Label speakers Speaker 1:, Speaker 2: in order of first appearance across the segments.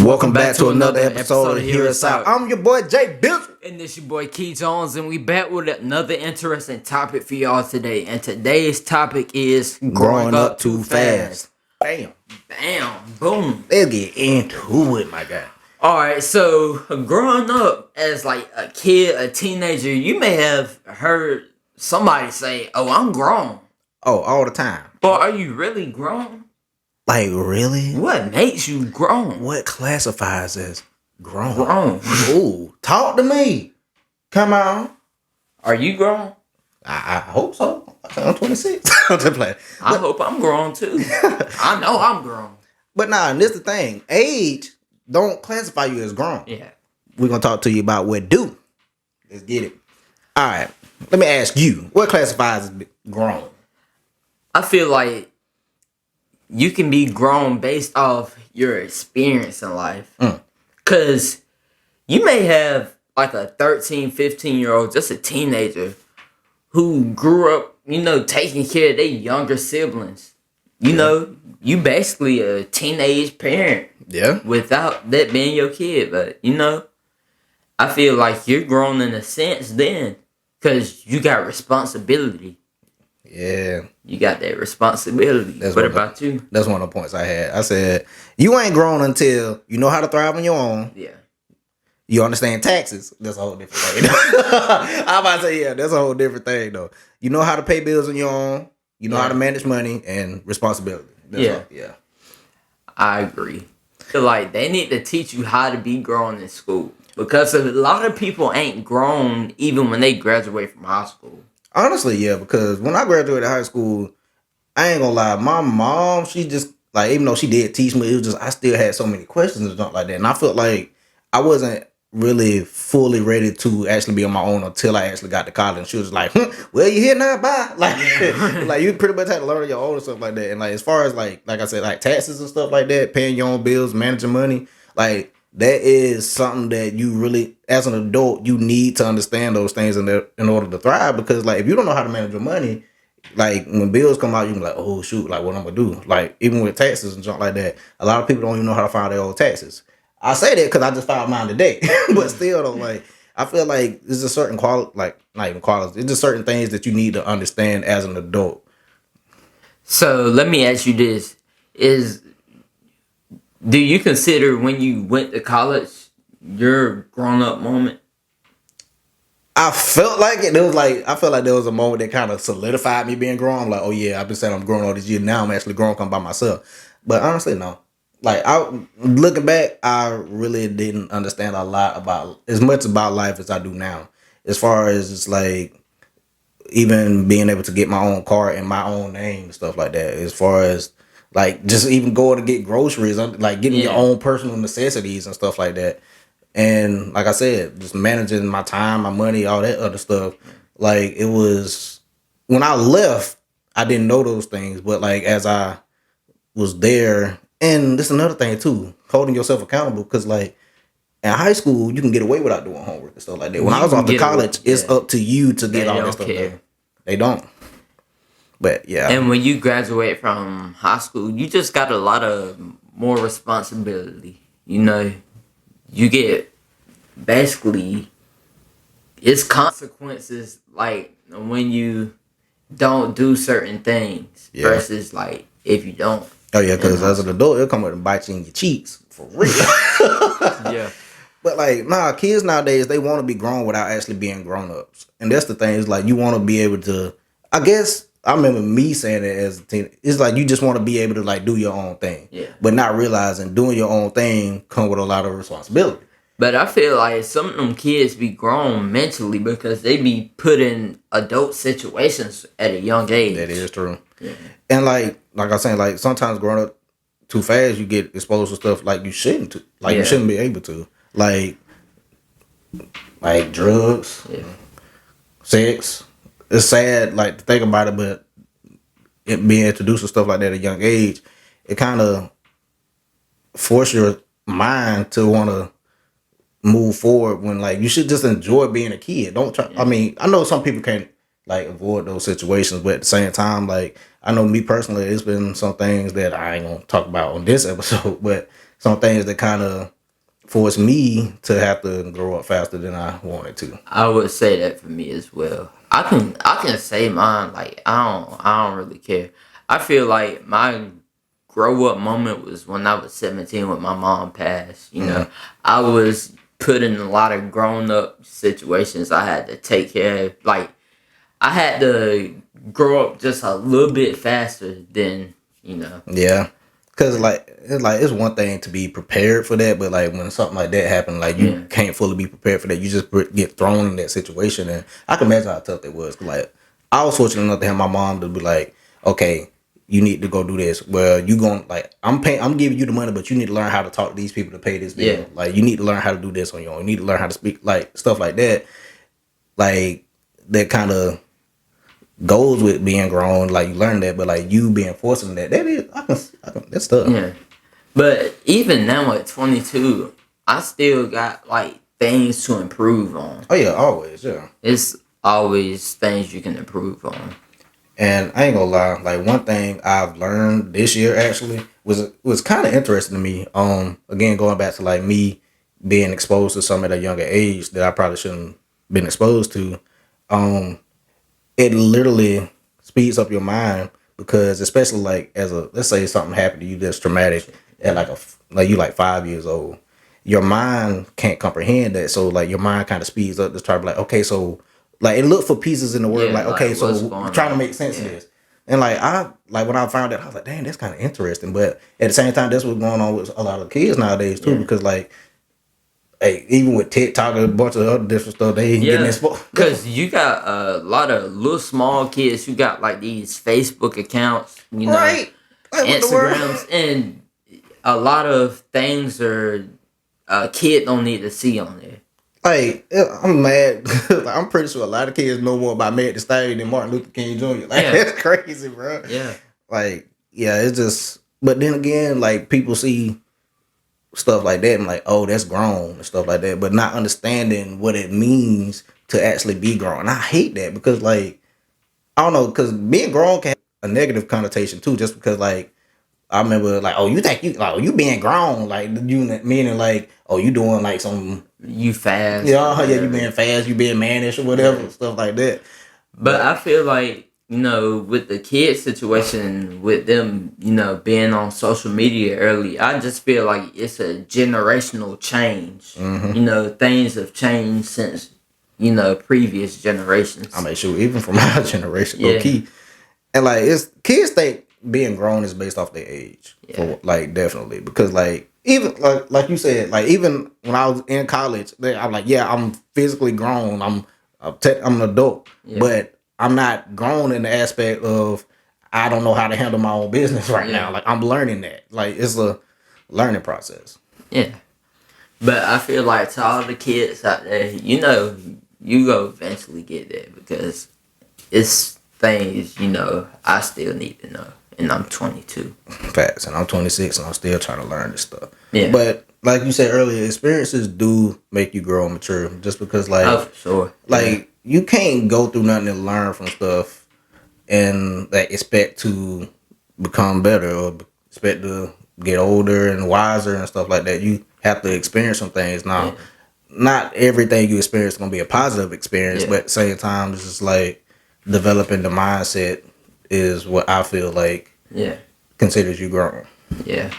Speaker 1: Welcome back to another episode of Hear Us Out. I'm your boy Jay Bills.
Speaker 2: And this your boy Key Jones, and we back with another interesting topic for y'all today. And today's topic is
Speaker 1: Growing up too fast.
Speaker 2: Bam, boom.
Speaker 1: Let's get into it, my guy.
Speaker 2: Alright, so growing up as like a kid, a teenager, you may have heard somebody say, "Oh, I'm grown."
Speaker 1: Oh, all the time.
Speaker 2: But are you really grown?
Speaker 1: Like, really?
Speaker 2: What makes you grown?
Speaker 1: What classifies as grown? Ooh, talk to me. Come on.
Speaker 2: Are you grown?
Speaker 1: I hope so. I'm 26. I'm just playing.
Speaker 2: I hope I'm grown too. I know I'm grown.
Speaker 1: But nah, and this the thing. Age don't classify you as grown.
Speaker 2: Yeah.
Speaker 1: We're going to talk to you about what do. Let's get it. All right. Let me ask you. What classifies as grown?
Speaker 2: I feel like you can be grown based off your experience in life. Because you may have like a 13, 15-year-old, just a teenager, who grew up, taking care of their younger siblings. You basically a teenage parent.
Speaker 1: Yeah.
Speaker 2: Without that being your kid. But, I feel like you're grown in a sense then. Because you got responsibility.
Speaker 1: Yeah.
Speaker 2: You got that responsibility. What about you?
Speaker 1: That's one of the points I had. I said, you ain't grown until you know how to thrive on your own.
Speaker 2: Yeah.
Speaker 1: You understand taxes. That's a whole different thing. I'm about to say, yeah, that's a whole different thing, though. You know how to pay bills on your own. You know how to manage money and responsibility. That's all.
Speaker 2: I agree. So, like, they need to teach you how to be grown in school. Because a lot of people ain't grown even when they graduate from high school.
Speaker 1: Honestly, yeah, because when I graduated high school, I ain't gonna lie, my mom, she just, like, even though she did teach me, it was just, I still had so many questions and stuff like that. And I felt like I wasn't really fully ready to actually be on my own until I actually got to college. And she was like, well, you here now, bye. Like, like, you pretty much had to learn on your own and stuff like that. And, like, as far as, like I said, like, taxes and stuff like that, paying your own bills, managing money, like, that is something that you really, as an adult, you need to understand those things in order to thrive. Because, like, if you don't know how to manage your money, like, when bills come out, you can be like, oh, shoot, like, what I'm going to do? Like, even with taxes and junk like that, a lot of people don't even know how to file their own taxes. I say that because I just filed mine today. But still, though, like, I feel like there's a certain quality, like, not even quality, it's just certain things that you need to understand as an adult.
Speaker 2: So, let me ask you this. Do you consider when you went to college your grown-up moment?
Speaker 1: I felt like it. I felt like there was a moment that kind of solidified me being grown. I'm like, oh yeah, I've been saying I'm grown all these years. Now I'm actually grown, come by myself. But honestly, no. Like, looking back, I really didn't understand a lot about as much about life as I do now. As far as it's like even being able to get my own car in my own name and stuff like that. As far as like just even going to get groceries, like getting your own personal necessities and stuff like that. And like I said, just managing my time, my money, all that other stuff. Like, it was, when I left, I didn't know those things. But like, as I was there, and this is another thing too, holding yourself accountable. Because like, in high school, you can get away without doing homework and stuff like that. When I was off to college, it's up to you to get all that stuff done. They don't. But yeah.
Speaker 2: And when you graduate from high school, you just got a lot of more responsibility. You get basically, it's consequences like when you don't do certain things versus like if you don't.
Speaker 1: Oh yeah, because as an adult, it'll come up and bite you in your cheeks for real.
Speaker 2: Yeah.
Speaker 1: But like, nah, kids nowadays, they want to be grown without actually being grown ups. And that's the thing, is like, you want to be able to, I guess, I remember me saying it as a teen. It's like you just want to be able to like do your own thing.
Speaker 2: Yeah.
Speaker 1: But not realizing doing your own thing come with a lot of responsibility.
Speaker 2: But I feel like some of them kids be grown mentally because they be put in adult situations at a young age.
Speaker 1: That is true.
Speaker 2: Yeah.
Speaker 1: And like I was saying, like sometimes growing up too fast, you get exposed to stuff like you shouldn't. You shouldn't be able to. Like drugs, sex. It's sad, like, to think about it, but it being introduced to stuff like that at a young age, it kind of force your mind to want to move forward when, like, you should just enjoy being a kid. Don't try. I mean, I know some people can't, like, avoid those situations, but at the same time, like, I know me personally, it's been some things that I ain't gonna talk about on this episode, but some things that kind of forced me to have to grow up faster than I wanted to.
Speaker 2: I would say that for me as well. I can say mine. Like I don't really care. I feel like my grow up moment was when I was 17 when my mom passed. You know, I was put in a lot of grown up situations I had to take care of. Like I had to grow up just a little bit faster than
Speaker 1: Yeah, cause it's one thing to be prepared for that, but like when something like that happens, like you
Speaker 2: Yeah.
Speaker 1: can't fully be prepared for that. You just get thrown in that situation, and I can imagine how tough that was. 'Cause, like I was fortunate enough to have my mom to be like, okay, you need to go do this. Well, you going like I'm giving you the money, but you need to learn how to talk to these people to pay this bill.
Speaker 2: Yeah.
Speaker 1: Like you need to learn how to do this on your own. You need to learn how to speak like stuff like that. Like that kind of goes with being grown. Like you learn that, but like you being forced in that is that's tough.
Speaker 2: Yeah. But even now at 22, I still got like things to improve on.
Speaker 1: Oh yeah, always, yeah.
Speaker 2: It's always things you can improve on.
Speaker 1: And I ain't gonna lie, like one thing I've learned this year actually was kind of interesting to me. Again, going back to like me being exposed to some at a younger age that I probably shouldn't been exposed to. It literally speeds up your mind because especially like as a let's say something happened to you that's traumatic at like you like 5 years old, your mind can't comprehend that. So like your mind kind of speeds up to try to be like, okay, so like it look for pieces in the word,
Speaker 2: Yeah,
Speaker 1: like okay,
Speaker 2: like,
Speaker 1: so
Speaker 2: what's
Speaker 1: we're
Speaker 2: going
Speaker 1: trying to
Speaker 2: on?
Speaker 1: make sense of
Speaker 2: Yeah.
Speaker 1: this. And like I like when I found that I was like, dang, that's kind of interesting. But at the same time, that's what's going on with a lot of kids nowadays too,
Speaker 2: Yeah.
Speaker 1: because like hey, even with TikTok and a bunch of other different stuff, they ain't getting
Speaker 2: Yeah,
Speaker 1: exposed.
Speaker 2: because you got a lot of little small kids who got like these Facebook accounts,
Speaker 1: Right. Like what the world?
Speaker 2: Instagrams, and a lot of things are a kid don't need to see on there.
Speaker 1: Like I'm mad. Like, I'm pretty sure a lot of kids know more about Meg Thee Stallion than Martin Luther King Jr. Like
Speaker 2: Yeah.
Speaker 1: that's crazy, bro.
Speaker 2: Yeah,
Speaker 1: Like yeah, it's just. But then again, like people see stuff like that and like, oh, that's grown and stuff like that, but not understanding what it means to actually be grown. And I hate that because like I don't know, because being grown can have a negative connotation too. Just because like I remember like, oh, you think you like you being grown, like you meaning like, oh, you doing like some
Speaker 2: you fast.
Speaker 1: yeah,
Speaker 2: or
Speaker 1: yeah, you
Speaker 2: whatever.
Speaker 1: being fast, you being mannish or whatever, stuff like that.
Speaker 2: But I feel like, with the kid situation, with them, being on social media early, I just feel like it's a generational change. Things have changed since, previous generations.
Speaker 1: I make sure even from our generation,
Speaker 2: Yeah.
Speaker 1: low key, and like it's kids think being grown is based off their age,
Speaker 2: Yeah.
Speaker 1: for like definitely because like even like you said, like even when I was in college, I'm like, yeah, I'm physically grown, I'm an adult,
Speaker 2: Yeah.
Speaker 1: but I'm not grown in the aspect of I don't know how to handle my own business right
Speaker 2: Yeah.
Speaker 1: now. Like I'm learning that, like it's a learning process.
Speaker 2: Yeah. But I feel like to all the kids out there, you go eventually get there because it's things, I still need to know. And I'm 22.
Speaker 1: Facts, and I'm 26, and I'm still trying to learn this stuff.
Speaker 2: Yeah.
Speaker 1: But like you said earlier, experiences do make you grow and mature. Just because, like,
Speaker 2: Oh, for sure.
Speaker 1: like you can't go through nothing and learn from stuff and like expect to become better or expect to get older and wiser and stuff like that. You have to experience some things. Now,
Speaker 2: Yeah.
Speaker 1: not everything you experience is gonna be a positive experience,
Speaker 2: Yeah.
Speaker 1: but at the same time, it's just like developing the mindset is what I feel like
Speaker 2: Yeah.
Speaker 1: considers you grown.
Speaker 2: Yeah.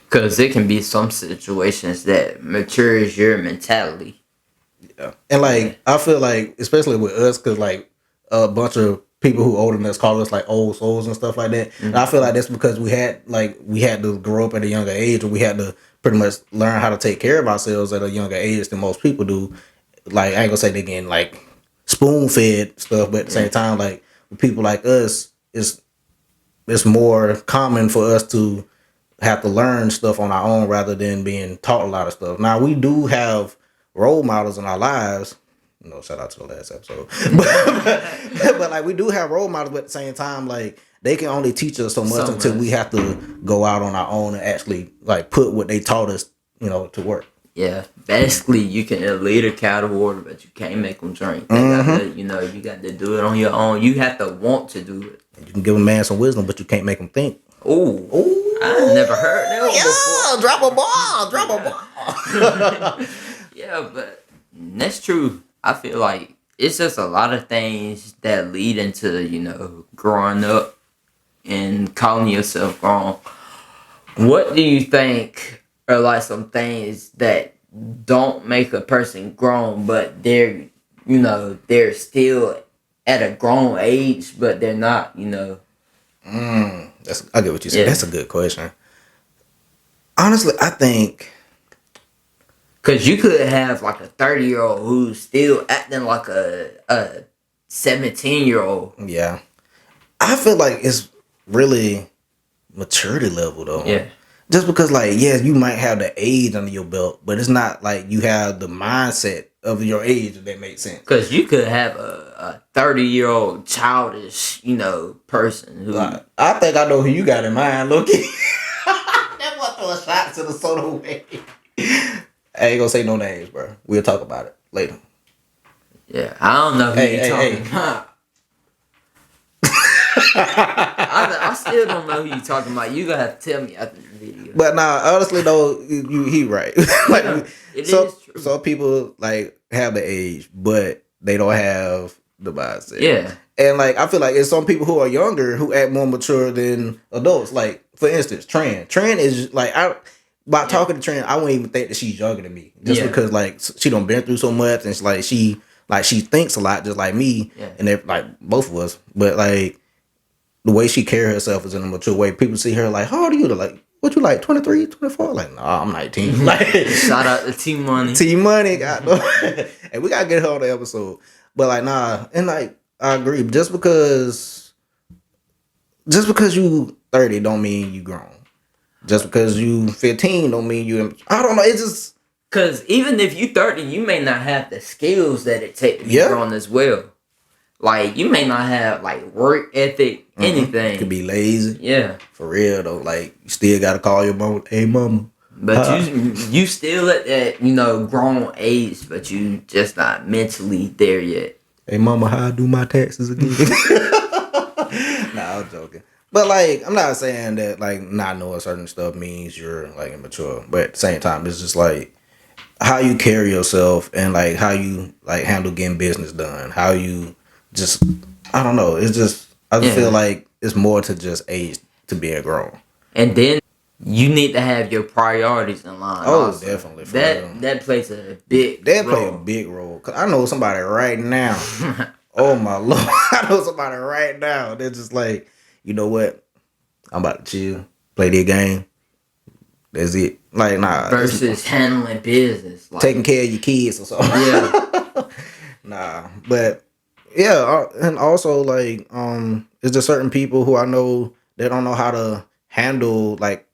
Speaker 2: Because it can be some situations that matures your mentality.
Speaker 1: Yeah. And like I feel like especially with us, because like a bunch of people who older than us call us like old souls and stuff like that. And I feel like that's because we had to grow up at a younger age, or we had to pretty much learn how to take care of ourselves at a younger age than most people do. Like I ain't gonna say they getting like spoon fed stuff, but at the same time, like with people like us, it's more common for us to have to learn stuff on our own rather than being taught a lot of stuff. Now we do have role models in our lives. Shout out to the last episode. but like we do have role models, but at the same time, like they can only teach us so much until we have to go out on our own and actually like put what they taught us, to work.
Speaker 2: Yeah, basically you can lead a cow to water, but you can't make them drink. They got to, you got to do it on your own. You have to want to do it.
Speaker 1: You can give a man some wisdom, but you can't make him think.
Speaker 2: Ooh, I never heard that one before.
Speaker 1: Drop a ball.
Speaker 2: Yeah, but that's true. I feel like it's just a lot of things that lead into, growing up and calling yourself grown. What do you think are like some things that don't make a person grown, but they're still at a grown age, but they're not,
Speaker 1: I get what you said.
Speaker 2: Yeah.
Speaker 1: That's a good question. Honestly, I think
Speaker 2: Because you could have like a 30-year-old who's still acting like a 17-year-old.
Speaker 1: yeah. I feel like it's really maturity level though.
Speaker 2: Yeah.
Speaker 1: Just because like, yes, you might have the age under your belt, but it's not like you have the mindset of your age, if that makes sense.
Speaker 2: Because you could have a 30-year-old childish, person who.
Speaker 1: I think I know who you got in mind, Loki. That boy throwing shots to the soda way. I ain't gonna say no names, bro. We'll talk about it later.
Speaker 2: Yeah, I don't know who you're talking about. I still don't know who you're talking about. You gonna have to tell me after the video.
Speaker 1: But nah, honestly though, he right. Like,
Speaker 2: it is true.
Speaker 1: Some people like have the age, but they don't have the mindset.
Speaker 2: Yeah.
Speaker 1: And like I feel like it's some people who are younger who act more mature than adults. Like for instance, Tran. Tran is like by talking to Tran, I wouldn't even think that she's younger than me. Just because like she done been through so much and she thinks a lot just like me and they're like both of us. But like the way she carries herself is in a mature way. People see her like, how old are you? They're like, what you like, 23, 24? Like, nah, I'm 19. Like,
Speaker 2: shout out to T Money.
Speaker 1: T Money, and we gotta get her on the episode. But like, nah, and like I agree. Just because you 30 don't mean you grown. Just because you 15 don't mean you. I don't know. It's just
Speaker 2: because even if you 30, you may not have the skills that it takes to be grown as well. Like you may not have like work ethic, anything.
Speaker 1: You could be lazy.
Speaker 2: Yeah,
Speaker 1: for real though. Like you still gotta call your mom. Hey, mama.
Speaker 2: But you still at that grown age, but you just not mentally there yet.
Speaker 1: Hey, mama, how I do my taxes again? Nah, I'm joking. But like, I'm not saying that like not knowing certain stuff means you're like immature. But at the same time, it's just like how you carry yourself and like how you like handle getting business done. How you just, I don't know. It's just I just feel like it's more to just age to being grown.
Speaker 2: And then you need to have your priorities in line.
Speaker 1: Oh,
Speaker 2: also.
Speaker 1: definitely.
Speaker 2: That plays a big.
Speaker 1: Play a big role. Cause I know somebody right now. Oh my Lord, I know somebody right now. They're just like, you know what? I'm about to chill, play their game. That's it. Like nah.
Speaker 2: Versus handling business, like,
Speaker 1: taking care of your kids or something.
Speaker 2: Yeah.
Speaker 1: Nah, but yeah, and also like is there certain people who I know they don't know how to handle like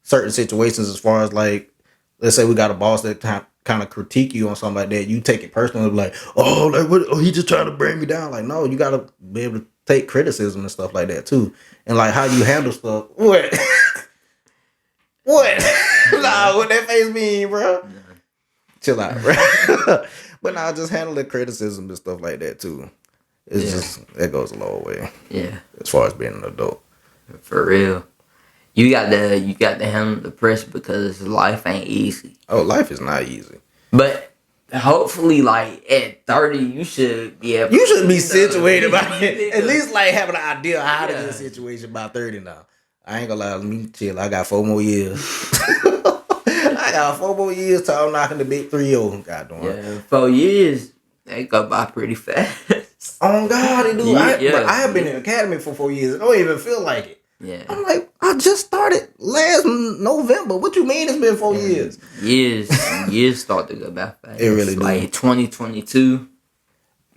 Speaker 1: certain situations as far as like, let's say we got a boss that kind of critique you on something like that. You take it personally, like, oh, like what? Oh, he just trying to bring me down. Like, no, you gotta be able to take criticism and stuff like that too, and like how you handle stuff. What? What? Nah, what that face mean, bro? Chill out, bro. But nah, just handle the criticism and stuff like that too. It's just that goes a long way.
Speaker 2: Yeah.
Speaker 1: As far as being an adult.
Speaker 2: For real. You got to handle the pressure because life ain't easy.
Speaker 1: Oh, life is not easy.
Speaker 2: But hopefully, like at 30, you should be able.
Speaker 1: You should be situated by it. At least like having an idea how to get a situation by 30 now. I ain't gonna lie, let me chill. I got 4 more years. I got 4 more years till I'm knocking the big 3-0. God damn.
Speaker 2: Yeah, 4 years, they go by pretty fast.
Speaker 1: Oh God, they do.
Speaker 2: Yeah,
Speaker 1: I have been in the academy for 4 years. I don't even feel like it.
Speaker 2: Yeah.
Speaker 1: I'm like, I just started last November. What you mean it's been 4 years?
Speaker 2: Years start to go by fast.
Speaker 1: It really do.
Speaker 2: Like 2022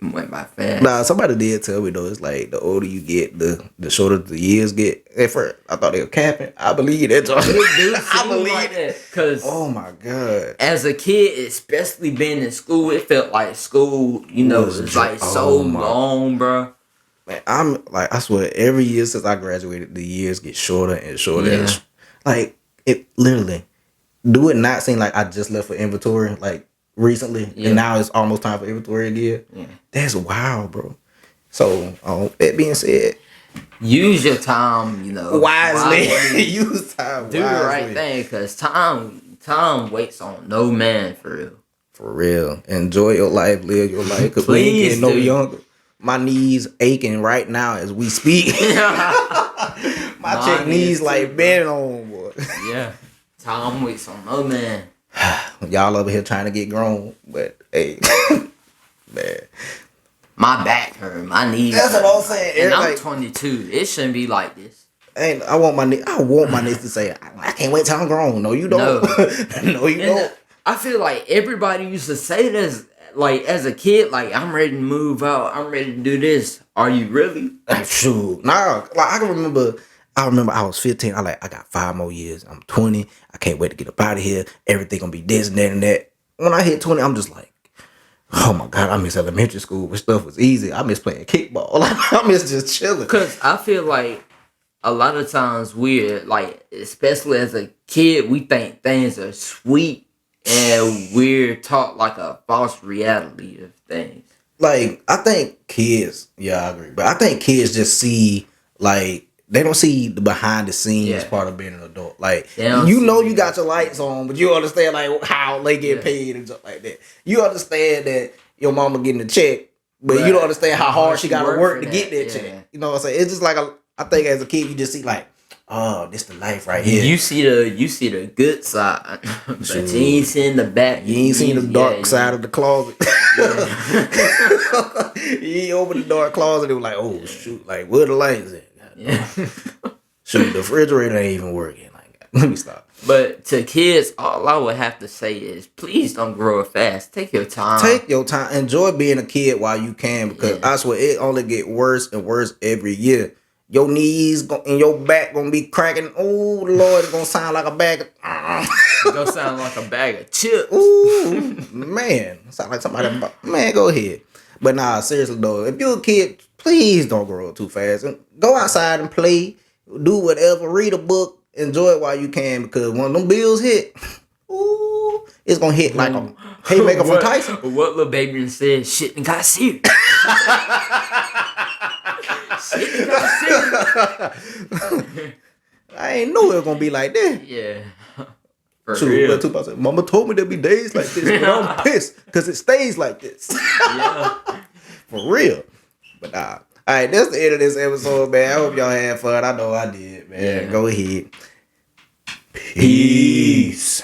Speaker 2: went by fast.
Speaker 1: Nah, somebody did tell me though. It's like the older you get, the shorter the years get. At first, I thought they were capping. I believe that.
Speaker 2: I believe that. Cause
Speaker 1: oh my God,
Speaker 2: as a kid, especially being in school, it felt like school. Was like so long, bro.
Speaker 1: Man, I'm like, I swear, every year since I graduated, the years get shorter and shorter.
Speaker 2: Yeah.
Speaker 1: Like it literally. Do it not seem like I just left for inventory like recently, and now it's almost time for inventory again? Yeah. That's wild, bro. So, that being said,
Speaker 2: use your time,
Speaker 1: wisely. Use time
Speaker 2: do
Speaker 1: wisely.
Speaker 2: the right thing, because time waits on no man, for real.
Speaker 1: For real. Enjoy your life. Live your life. Because we ain't getting no younger. My knees aching right now as we speak. My chick knees like bending on, boy.
Speaker 2: Yeah. Time waits on no man.
Speaker 1: Y'all over here trying to get grown. But, hey. Man.
Speaker 2: My back hurt. My knees
Speaker 1: That's
Speaker 2: hurt.
Speaker 1: what I'm saying.
Speaker 2: And I'm
Speaker 1: like,
Speaker 2: 22. It shouldn't be like this.
Speaker 1: I want my niece to say, I can't wait till I'm grown. No, you don't. No, you don't.
Speaker 2: I feel like everybody used to say this, like, as a kid, like, I'm ready to move out. I'm ready to do this. Are you really?
Speaker 1: Shoot. Nah, like, I remember I was 15. I got 5 more years. I'm 20. I can't wait to get up out of here. Everything gonna be this and that and that. When I hit 20, I'm just like, oh my God, I miss elementary school where stuff was easy. I miss playing kickball. I miss just chilling.
Speaker 2: Because I feel like a lot of times we're, like, especially as a kid, we think things are sweet and we're taught, like, a false reality of things.
Speaker 1: Like, I think kids, yeah, I agree. But I think kids just see, like, they don't see the behind the scenes part of being an adult. Like, you got your lights on, but you understand, like, how they get paid and stuff like that. You understand that your mama getting a check, but you don't understand how hard she got to work to get that check. You know what I'm saying? It's just like, I think as a kid, you just see, like, oh, this the life right here.
Speaker 2: You see the good side, but you ain't seen the back.
Speaker 1: You ain't seen the dark side of the closet. You ain't open the dark closet. It was like, oh shoot, like where the lights at?
Speaker 2: Yeah.
Speaker 1: Shoot, the refrigerator ain't even working. Like, let me stop.
Speaker 2: But to kids, all I would have to say is, please don't grow up fast. Take your time.
Speaker 1: Take your time. Enjoy being a kid while you can, because I swear it only get worse and worse every year. Your knees and your back gonna be cracking. Oh Lord, it's gonna sound like a bag of
Speaker 2: It's gonna sound like a bag of chips.
Speaker 1: Ooh, man. Sound like somebody. Man, go ahead. But nah, seriously though, if you're a kid, please don't grow up too fast. Go outside and play. Do whatever. Read a book. Enjoy it while you can, because when them bills hit, ooh, it's gonna hit like a haymaker from Tyson.
Speaker 2: What Lil Baby said, shit and got serious. Shit and got serious.
Speaker 1: I ain't know it was gonna be like that.
Speaker 2: Yeah.
Speaker 1: True. Tupac said, Mama told me there'd be days like this, but I'm pissed because it stays like this.
Speaker 2: Yeah.
Speaker 1: For real. But nah. All right, that's the end of this episode, man. I hope y'all had fun. I know I did, man. Yeah. Go ahead. Peace.